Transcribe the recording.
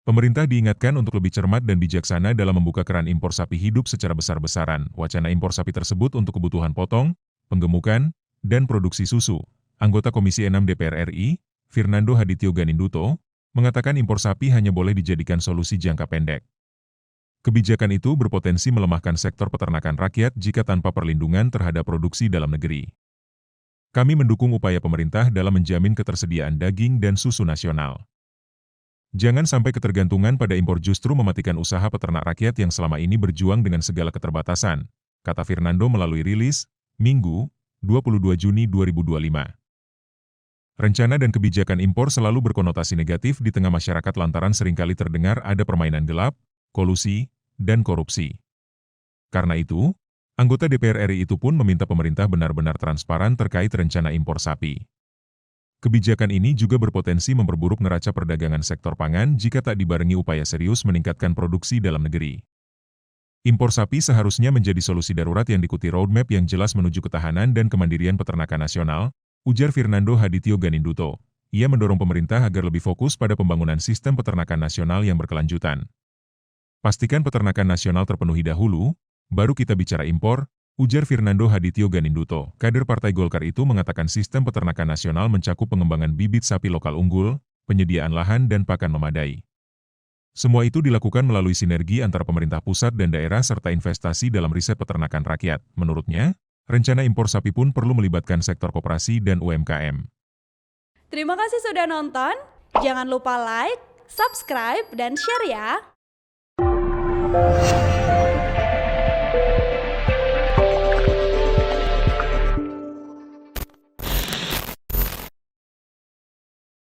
Pemerintah diingatkan untuk lebih cermat dan bijaksana dalam membuka keran impor sapi hidup secara besar-besaran. Wacana impor sapi tersebut untuk kebutuhan potong, penggemukan, dan produksi susu. Anggota Komisi 6 DPR RI, Fernando Hadityo Ganinduto, mengatakan impor sapi hanya boleh dijadikan solusi jangka pendek. Kebijakan itu berpotensi melemahkan sektor peternakan rakyat jika tanpa perlindungan terhadap produksi dalam negeri. Kami mendukung upaya pemerintah dalam menjamin ketersediaan daging dan susu nasional. Jangan sampai ketergantungan pada impor justru mematikan usaha peternak rakyat yang selama ini berjuang dengan segala keterbatasan, kata Fernando melalui rilis, Minggu, 22 Juni 2025. Rencana dan kebijakan impor selalu berkonotasi negatif di tengah masyarakat lantaran seringkali terdengar ada permainan gelap, kolusi, dan korupsi. Karena itu, anggota DPR RI itu pun meminta pemerintah benar-benar transparan terkait rencana impor sapi. Kebijakan ini juga berpotensi memperburuk neraca perdagangan sektor pangan jika tak dibarengi upaya serius meningkatkan produksi dalam negeri. Impor sapi seharusnya menjadi solusi darurat yang diikuti roadmap yang jelas menuju ketahanan dan kemandirian peternakan nasional, ujar Fernando Hadityo Ganinduto. Ia mendorong pemerintah agar lebih fokus pada pembangunan sistem peternakan nasional yang berkelanjutan. Pastikan peternakan nasional terpenuhi dahulu, baru kita bicara impor, ujar Fernando Hadityo Ganinduto. Kader Partai Golkar itu mengatakan sistem peternakan nasional mencakup pengembangan bibit sapi lokal unggul, penyediaan lahan dan pakan memadai. Semua itu dilakukan melalui sinergi antara pemerintah pusat dan daerah serta investasi dalam riset peternakan rakyat. Menurutnya, rencana impor sapi pun perlu melibatkan sektor koperasi dan UMKM. Terima kasih sudah nonton. Jangan lupa like, subscribe, dan share ya.